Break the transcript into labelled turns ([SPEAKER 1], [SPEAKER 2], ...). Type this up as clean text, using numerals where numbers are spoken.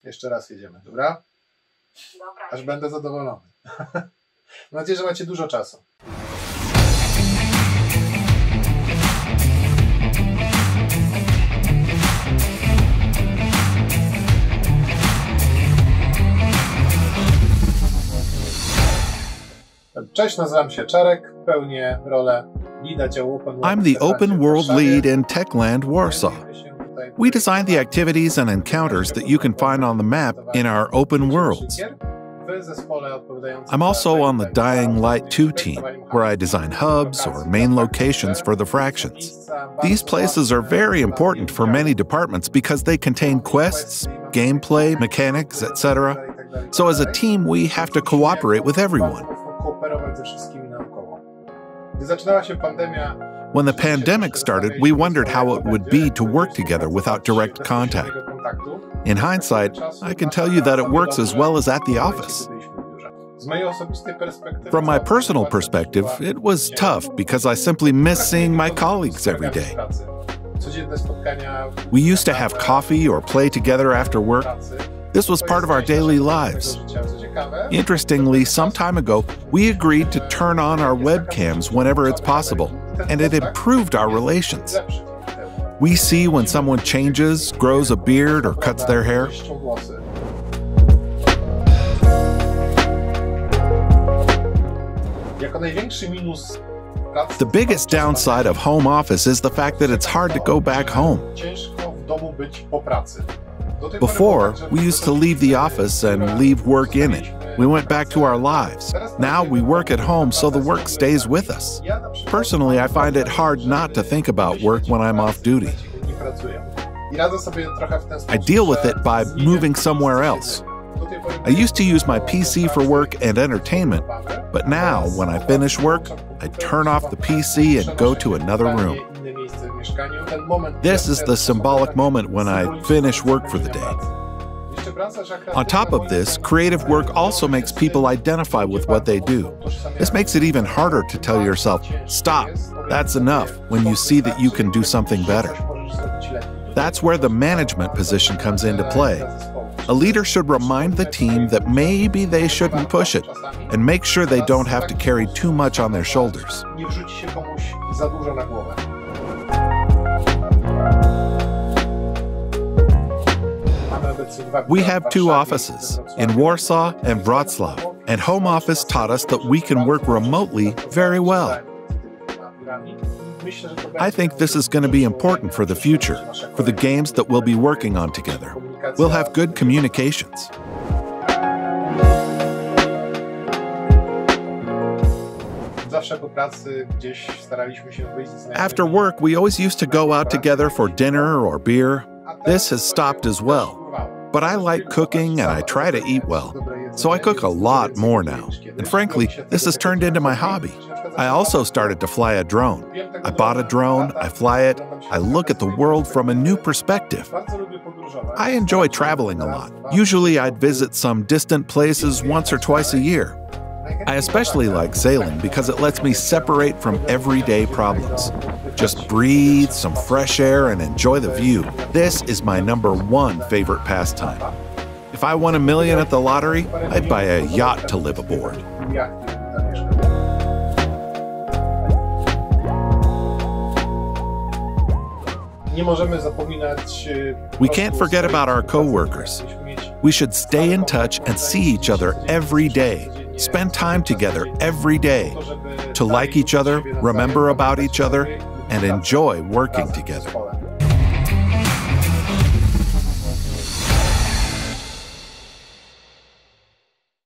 [SPEAKER 1] Jeszcze raz jedziemy, dobra?
[SPEAKER 2] Dobra.
[SPEAKER 1] Aż będę zadowolony. Mam nadzieję, że macie dużo czasu. Cześć, nazywam się Czarek, pełnię rolę leada działu Open World.
[SPEAKER 3] I'm the Open World Lead in Techland Warsaw. We design the activities and encounters that you can find on the map in our open worlds. I'm also on the Dying Light 2 team, where I design hubs or main locations for the fractions. These places are very important for many departments because they contain quests, gameplay, mechanics, etc. So as a team, we have to cooperate with everyone. When the pandemic started, we wondered how it would be to work together without direct contact. In hindsight, I can tell you that it works as well as at the office. From my personal perspective, it was tough because I simply miss seeing my colleagues every day. We used to have coffee or play together after work. This was part of our daily lives. Interestingly, some time ago, we agreed to turn on our webcams whenever it's possible, and it improved our relations. We see when someone changes, grows a beard, or cuts their hair. The biggest downside of home office is the fact that it's hard to go back home. Before, we used to leave the office and leave work in it. We went back to our lives. Now we work at home, so the work stays with us. Personally, I find it hard not to think about work when I'm off duty. I deal with it by moving somewhere else. I used to use my PC for work and entertainment, but now, when I finish work, I turn off the PC and go to another room. This is the symbolic moment when I finish work for the day. On top of this, creative work also makes people identify with what they do. This makes it even harder to tell yourself, stop, that's enough, when you see that you can do something better. That's where the management position comes into play. A leader should remind the team that maybe they shouldn't push it, and make sure they don't have to carry too much on their shoulders. We have two offices, in Warsaw and Wrocław, and home office taught us that we can work remotely very well. I think this is going to be important for the future, for the games that we'll be working on together. We'll have good communications. After work, we always used to go out together for dinner or beer. This has stopped as well. But I like cooking and I try to eat well. So I cook a lot more now. And frankly, this has turned into my hobby. I also started to fly a drone. I bought a drone, I fly it, I look at the world from a new perspective. I enjoy traveling a lot. Usually I'd visit some distant places once or twice a year. I especially like sailing because it lets me separate from everyday problems. Just breathe some fresh air and enjoy the view. This is my #1 favorite pastime. If I won $1 million at the lottery, I'd buy a yacht to live aboard. We can't forget about our co-workers. We should stay in touch and see each other every day. Spend time together every day to like each other, remember about each other, and enjoy working together.